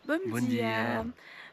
Bom Bon dia! dia.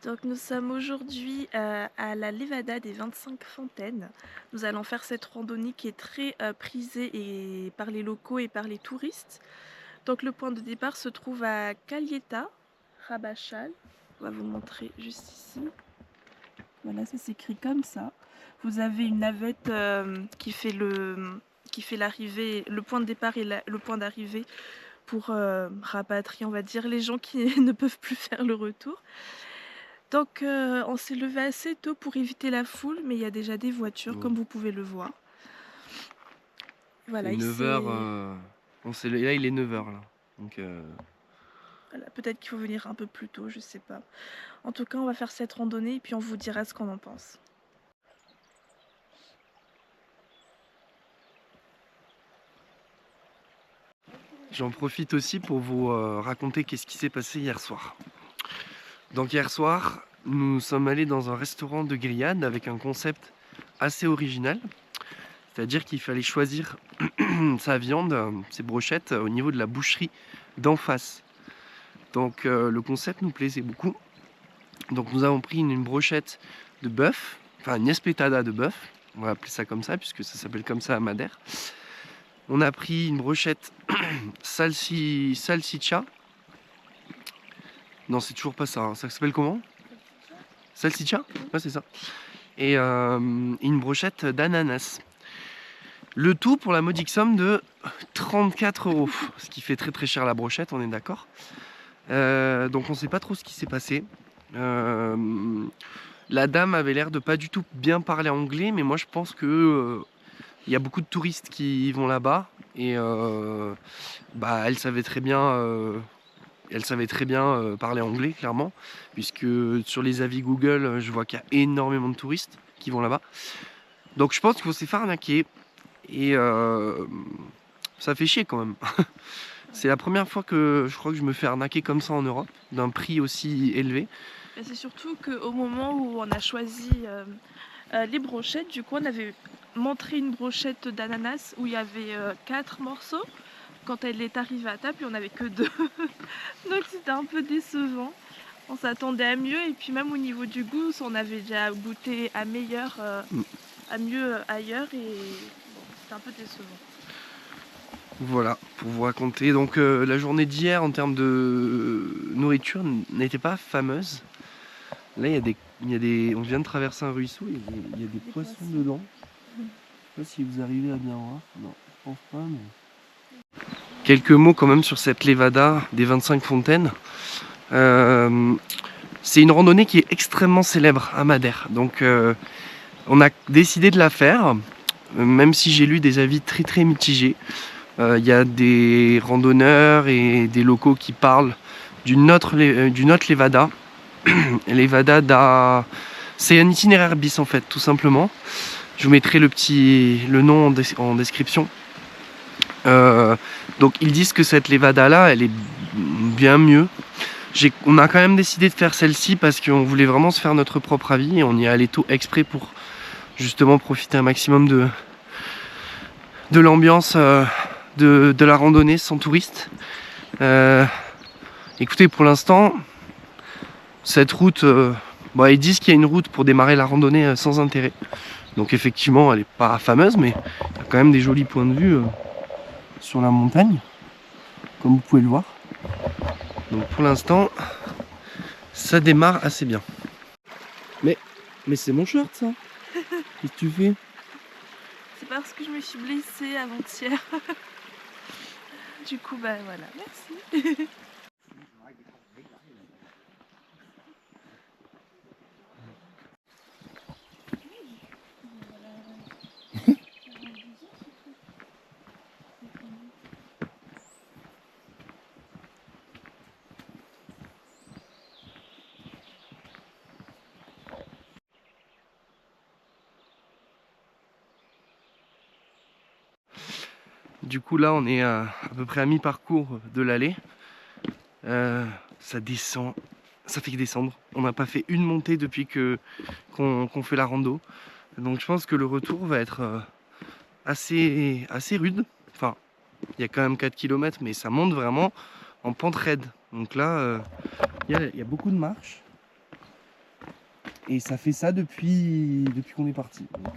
Donc nous sommes aujourd'hui, à la Levada des 25 fontaines. Nous allons faire cette randonnée qui est très, prisée et par les locaux et par les touristes. Donc le point de départ se trouve à Calheta, Rabachal. On va vous montrer juste ici. Voilà, ça s'écrit comme ça. Vous avez une navette, qui fait l'arrivée, le point de départ et le point d'arrivée pour, rapatrier, on va dire, les gens qui ne peuvent plus faire le retour. Donc on s'est levé assez tôt pour éviter la foule, mais il y a déjà des voitures Oui. comme vous pouvez le voir. C'est Voilà, 9 h, là il est 9 h là. Donc voilà, peut-être qu'il faut venir un peu plus tôt, je sais pas. En tout cas, on va faire cette randonnée et puis on vous dira ce qu'on en pense. j'en profite aussi pour vous raconter qu'est-ce qui s'est passé hier soir. Donc hier soir, nous sommes allés dans un restaurant de grillade avec un concept assez original. C'est-à-dire qu'il fallait choisir sa viande, ses brochettes, au niveau de la boucherie d'en face. Donc le concept nous plaisait beaucoup. Donc nous avons pris une brochette de bœuf, enfin une esplétada de bœuf, on va appeler ça comme ça puisque ça s'appelle comme ça à Madère. On a pris une brochette salsiccia. Non, c'est toujours pas ça, hein. Ça s'appelle comment? Salsiccia. Ouais, c'est ça. Et une brochette d'ananas. Le tout pour la modique somme de 34 €, ce qui fait très très cher la brochette, on est d'accord. Donc on sait pas trop ce qui s'est passé. La dame avait l'air de pas du tout bien parler anglais, mais moi je pense que y a beaucoup de touristes qui vont là-bas et bah elle savait très bien parler anglais clairement, puisque sur les avis Google, je vois qu'il y a énormément de touristes qui vont là-bas. Donc je pense qu'il faut se faire arnaquer et ça fait chier quand même. C'est la première fois que je crois que je me fais arnaquer comme ça en Europe, d'un prix aussi élevé. Et c'est surtout qu'au moment où on a choisi les brochettes, du coup on avait montré une brochette d'ananas où il y avait 4 morceaux. Quand elle est arrivée à table, il n'y en avait que 2. Donc c'était un peu décevant. On s'attendait à mieux et puis même au niveau du goût, on avait déjà goûté à meilleur, à mieux ailleurs et bon, c'était un peu décevant. Voilà, pour vous raconter. Donc la journée d'hier en termes de nourriture n'était pas fameuse. Là, on vient de traverser un ruisseau, il y a des poissons dedans. Je sais pas si vous arrivez à bien voir. Non, je pense pas, mais... Quelques mots quand même sur cette Levada des 25 fontaines. C'est une randonnée qui est extrêmement célèbre à Madère. Donc on a décidé de la faire, même si j'ai lu des avis très très mitigés. Il y a des randonneurs et des locaux qui parlent d'une autre Levada. C'est un itinéraire bis en fait, tout simplement. Je vous mettrai le nom en description. Donc ils disent que cette Levada là, elle est bien mieux. On a quand même décidé de faire celle-ci parce qu'on voulait vraiment se faire notre propre avis et on y est allé tout exprès pour justement profiter un maximum de l'ambiance de la randonnée sans touristes. Écoutez, pour l'instant, cette route, ils disent qu'il y a une route pour démarrer la randonnée sans intérêt. Donc effectivement, elle n'est pas fameuse, mais il y a quand même des jolis points de vue sur la montagne, comme vous pouvez le voir. Donc pour l'instant, ça démarre assez bien. Mais c'est mon short ça. Qu'est-ce que tu fais? C'est parce que je me suis blessée avant-hier. Du coup, bah voilà, merci. Du coup là on est à peu près à mi-parcours de l'allée. Ça descend, ça fait que descendre. On n'a pas fait une montée depuis qu'on fait la rando. Donc je pense que le retour va être assez rude. Enfin, il y a quand même 4 km, mais ça monte vraiment en pente raide. Donc là, il y a beaucoup de marches. Et ça fait ça depuis qu'on est parti. Donc,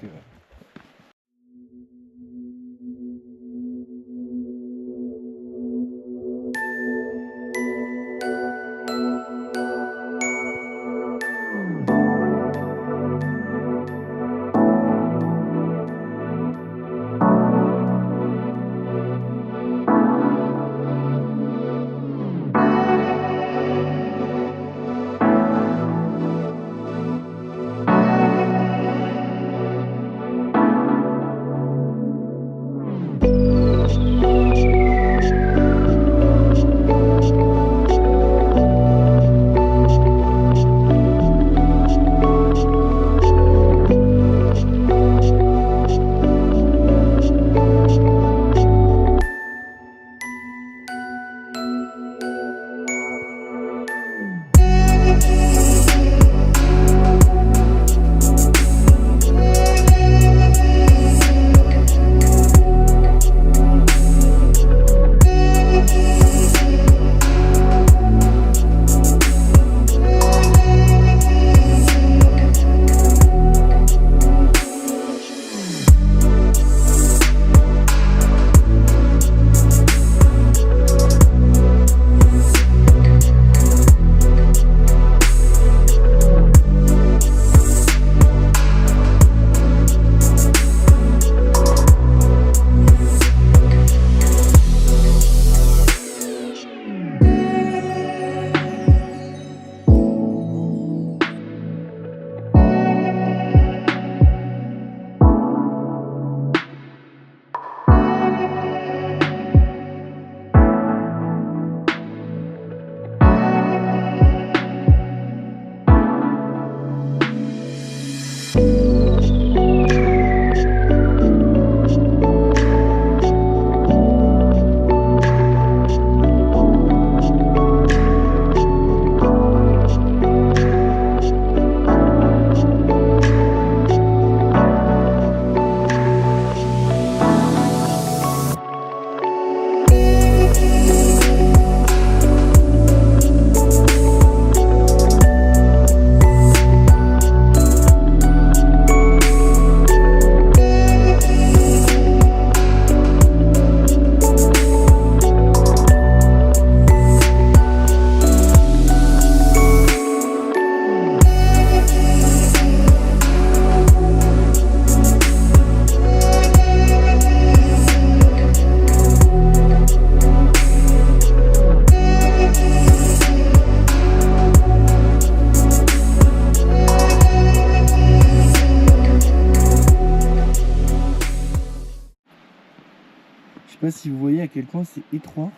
je sais pas si vous voyez à quel point c'est étroit.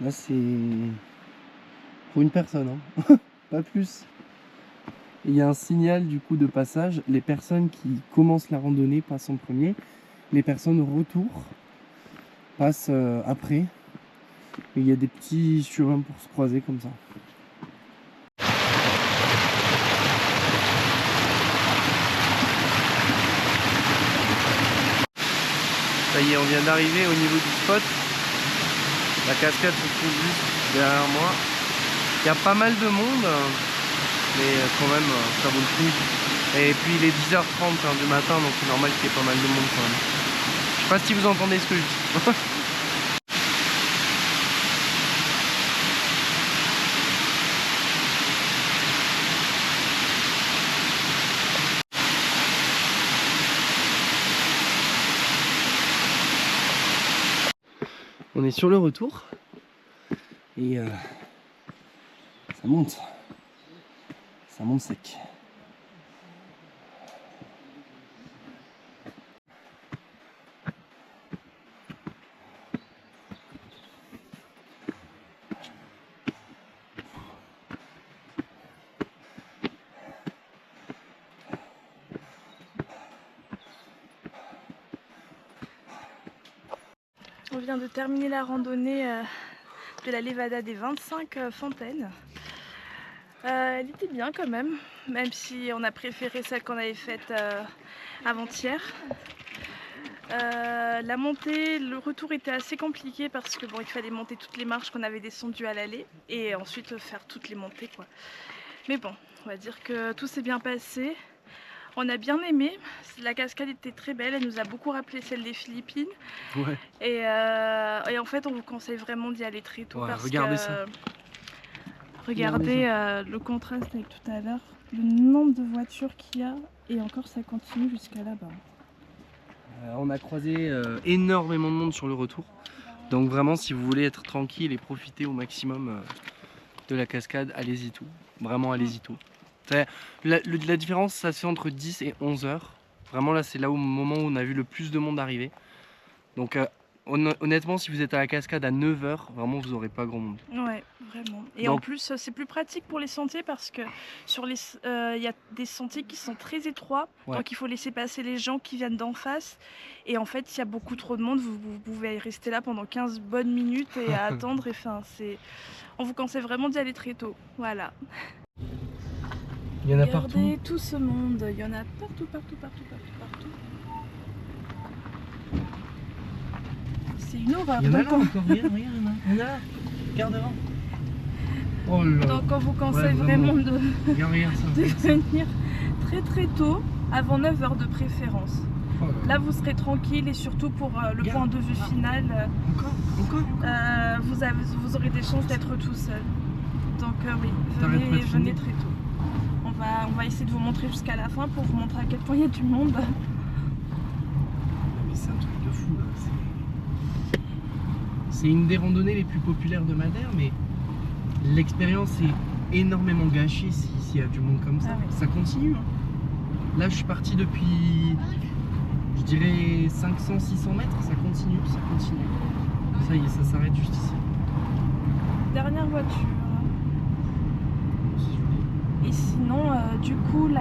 Là, c'est pour une personne, hein. Pas plus. Il y a un signal du coup de passage. Les personnes qui commencent la randonnée passent en premier. Les personnes au retour passent après. Et il y a des petits chemins pour se croiser comme ça. Ça y est, on vient d'arriver au niveau du spot. La cascade se trouve juste derrière moi. Il y a pas mal de monde, mais quand même, ça vaut le coup. Et puis il est 10h30 du matin, donc c'est normal qu'il y ait pas mal de monde quand même. Je sais pas si vous entendez ce que je dis. On est sur le retour et ça monte sec. On vient de terminer la randonnée de la Levada des 25 fontaines. Elle était bien quand même si on a préféré celle qu'on avait faite avant-hier. La montée, le retour était assez compliqué parce que bon, il fallait monter toutes les marches qu'on avait descendues à l'aller et ensuite faire toutes les montées quoi. Mais bon, on va dire que tout s'est bien passé. On a bien aimé, la cascade était très belle, elle nous a beaucoup rappelé celle des Philippines. Ouais. Et en fait, on vous conseille vraiment d'y aller très tôt Ouais, parce regardez que ça. regardez le contraste avec tout à l'heure, le nombre de voitures qu'il y a et encore ça continue jusqu'à là-bas. On a croisé énormément de monde sur le retour. Donc vraiment, si vous voulez être tranquille et profiter au maximum de la cascade, allez-y tout. Vraiment, allez-y tout. La différence, ça se fait entre 10 et 11 heures. Vraiment, là, c'est là au moment où on a vu le plus de monde arriver. Donc honnêtement, si vous êtes à la cascade à 9 heures, vraiment, vous n'aurez pas grand monde. Ouais, vraiment. Et Donc, en plus, c'est plus pratique pour les sentiers parce que sur les, y a des sentiers qui sont très étroits, ouais. donc il faut laisser passer les gens qui viennent d'en face. Et en fait, s'il y a beaucoup trop de monde, vous pouvez rester là pendant 15 bonnes minutes et à attendre. Et enfin, on vous conseille vraiment d'y aller très tôt. Voilà. Il y en a Regardez partout. tout ce monde, il y en a partout, partout, partout, partout, partout. C'est une horreur. Il y en a là encore, regarde, il y en a là. Regarde devant. Oh là. Donc on vous conseille Ouais, vraiment de regarde ça. venir très très tôt, avant 9 heures de préférence. Oh là. Là vous serez tranquille et surtout pour le point de vue final, vous aurez des chances d'être tout seul. Donc oui, venez très tôt. On va essayer de vous montrer jusqu'à la fin pour vous montrer à quel point il y a du monde. Mais c'est un truc de fou là. C'est une des randonnées les plus populaires de Madère, mais l'expérience est énormément gâchée s'il y a du monde comme ça. Ah oui. Ça continue. Hein. Là, je suis parti depuis, je dirais 500-600 mètres. Ça continue, ça continue. Ça y est, ça s'arrête juste ici. Dernière voiture. Et sinon, du coup, il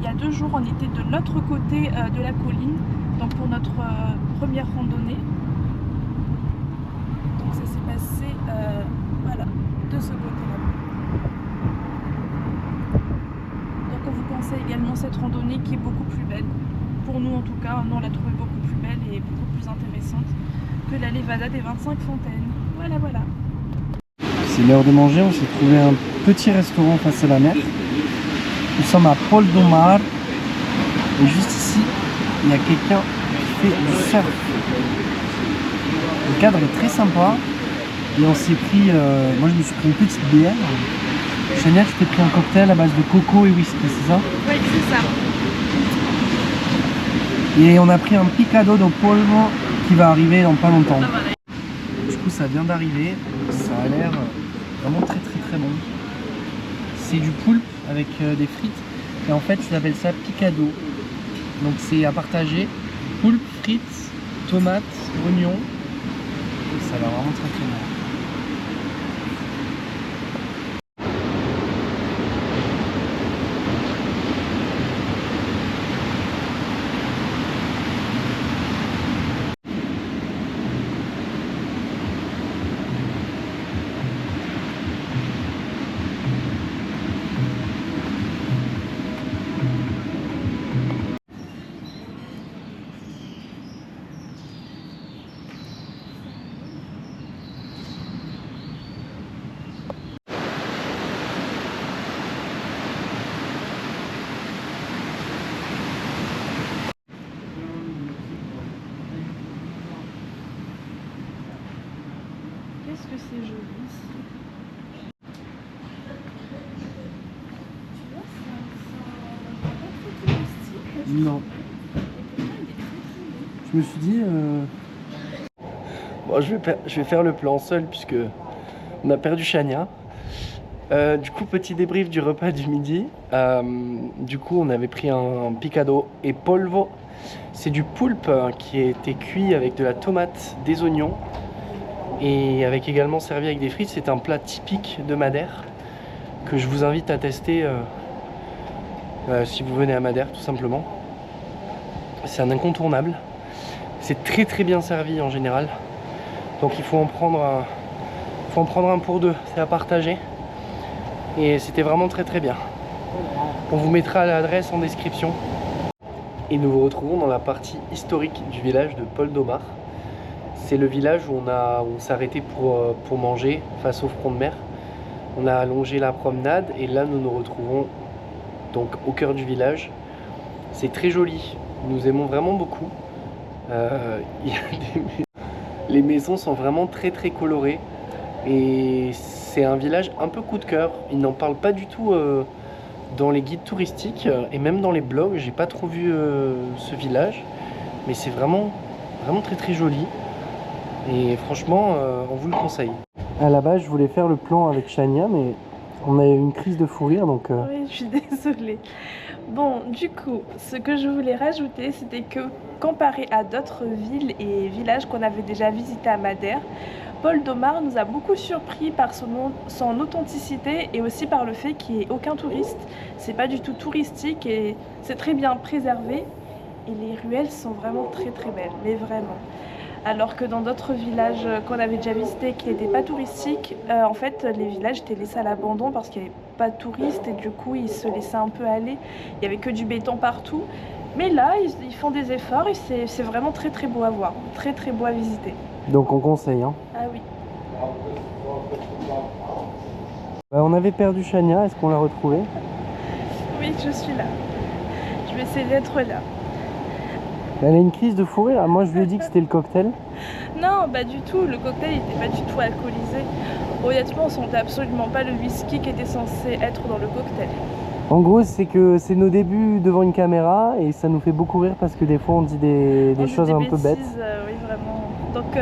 y a 2 jours, on était de l'autre côté de la colline, donc pour notre première randonnée. Donc ça s'est passé, voilà, de ce côté-là. Donc on vous conseille également cette randonnée qui est beaucoup plus belle. Pour nous en tout cas, nous on l'a trouvée beaucoup plus belle et beaucoup plus intéressante que la Levada des 25 fontaines. Voilà, voilà. C'est l'heure de manger, on s'est trouvé un petit restaurant face à la mer. Nous sommes à Pol do Mar et juste ici, il y a quelqu'un qui fait du surf. Le cadre est très sympa et on s'est pris, moi je me suis pris une petite bière. Chania, tu t'es pris un cocktail à base de coco et whisky, c'est ça? Oui, c'est ça. Et on a pris un picado de polvo qui va arriver dans pas longtemps. Ah, voilà. Du coup ça vient d'arriver, ça a l'air vraiment très très très bon. C'est du poulpe avec des frites et en fait ils appellent ça picado. Donc c'est à partager, poulpe, frites, tomates, oignons. Ça a l'air vraiment très très bon. Qu'est-ce que c'est joli ici. Tu vois, c'est pas très touristique. Non. Je me suis dit... Bon, je vais faire le plan seul puisque on a perdu Chania. Du coup, petit débrief du repas du midi. Du coup, on avait pris un picado et polvo. C'est du poulpe qui a été cuit avec de la tomate, des oignons et avec également servi avec des frites. C'est un plat typique de Madère que je vous invite à tester si vous venez à Madère, tout simplement. C'est un incontournable. C'est très très bien servi en général. Donc il faut en prendre un pour deux, c'est à partager. Et c'était vraiment très très bien. On vous mettra l'adresse en description. Et nous vous retrouvons dans la partie historique du village de Paul-d'Aumar. C'est le village où on s'est arrêté pour manger face au front de mer. On a allongé la promenade et là nous nous retrouvons donc au cœur du village. C'est très joli, nous aimons vraiment beaucoup. Les maisons sont vraiment très colorées et c'est un village un peu coup de cœur. Ils n'en parlent pas du tout dans les guides touristiques et même dans les blogs. J'ai pas trop vu ce village, mais c'est vraiment très joli et franchement on vous le conseille. À la base je voulais faire le plan avec Chania, mais on a eu une crise de fou rire donc... Oui, je suis désolée. Bon, du coup, ce que je voulais rajouter, c'était que comparé à d'autres villes et villages qu'on avait déjà visités à Madère, Paul-d'Aumar nous a beaucoup surpris par son authenticité et aussi par le fait qu'il n'y ait aucun touriste. C'est pas du tout touristique et c'est très bien préservé. Et les ruelles sont vraiment très belles, mais vraiment. Alors que dans d'autres villages qu'on avait déjà visités qui n'étaient pas touristiques, en fait les villages étaient laissés à l'abandon parce qu'il n'y avait pas de touristes et du coup ils se laissaient un peu aller. Il n'y avait que du béton partout. Mais là ils font des efforts et c'est vraiment très beau à voir, très beau à visiter. Donc on conseille hein. Ah oui. On avait perdu Chania, est-ce qu'on l'a retrouvée? Oui, je suis là. Je vais essayer d'être là. Elle a une crise de fou rire. Moi je lui ai dit que c'était le cocktail. Non, pas du tout. Le cocktail n'était pas du tout alcoolisé. Honnêtement, on sentait absolument pas le whisky qui était censé être dans le cocktail. En gros, c'est que c'est nos débuts devant une caméra et ça nous fait beaucoup rire parce que des fois on dit des choses un peu bêtes. Oui, vraiment. Donc,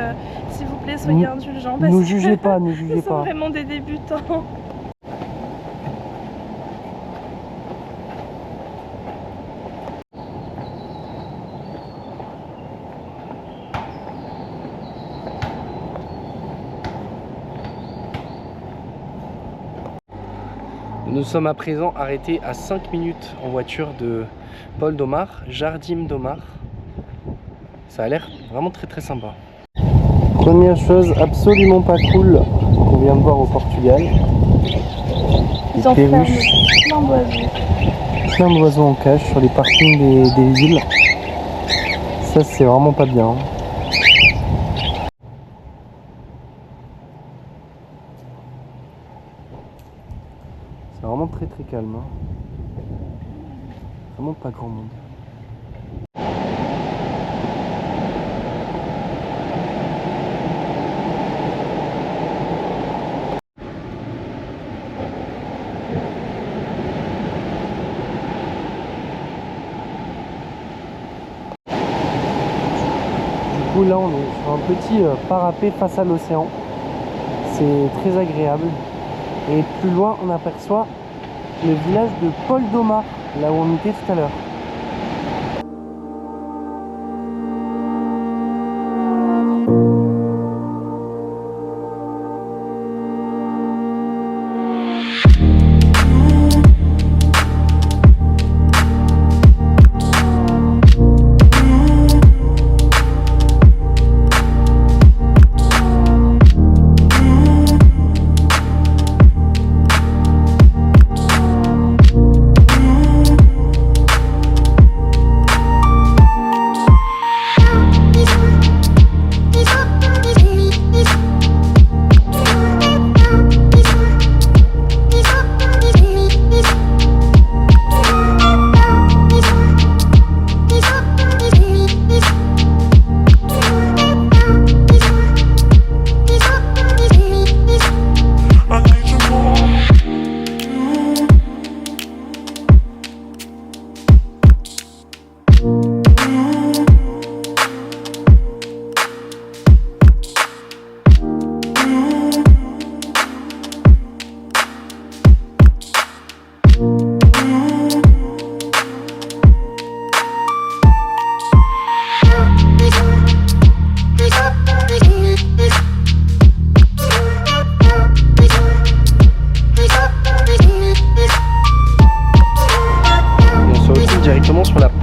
s'il vous plaît, soyez indulgents. Nous jugez pas, nous Nous jugez sommes pas. vraiment des débutants. Nous sommes à présent arrêtés à 5 minutes en voiture de Paul-d'Aumar, Jardim d'Aumar. Ça a l'air vraiment très sympa. Première chose absolument pas cool qu'on vient de voir au Portugal. Ils enferment plein d'oiseaux. Plein d'oiseaux en cage sur les parkings des villes. Ça c'est vraiment pas bien. C'est vraiment très calme. Hein. Vraiment pas grand monde. Du coup là on est sur un petit parapet face à l'océan. C'est très agréable. Et plus loin, on aperçoit le village de Paul-d'Aumar, là où on était tout à l'heure.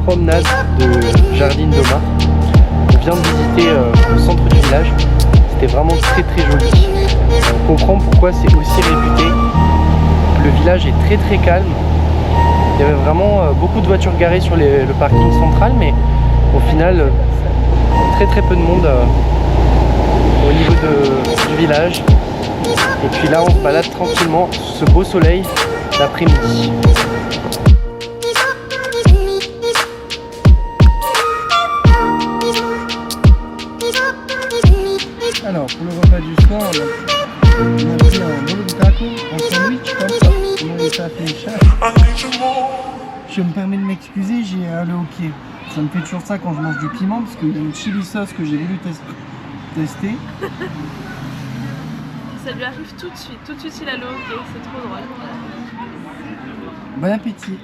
promenade de Jardim d'Aumar. On vient de visiter le centre du village. C'était vraiment très joli. On comprend pourquoi c'est aussi réputé. Le village est très calme. Il y avait vraiment beaucoup de voitures garées sur le parking central, mais au final, très peu de monde au niveau du village. Et puis là, on se balade tranquillement sous ce beau soleil l'après-midi. Alors, pour le repas du soir, on a pris un bolo de taco, un sandwich comme ça. On est affiché. Je me permets de m'excuser, j'ai le hockey. Ça me fait toujours ça quand je mange du piment, parce qu'il y a une chili sauce que j'ai voulu tester. Ça lui arrive tout de suite il a le hockey, c'est trop drôle. Bon appétit.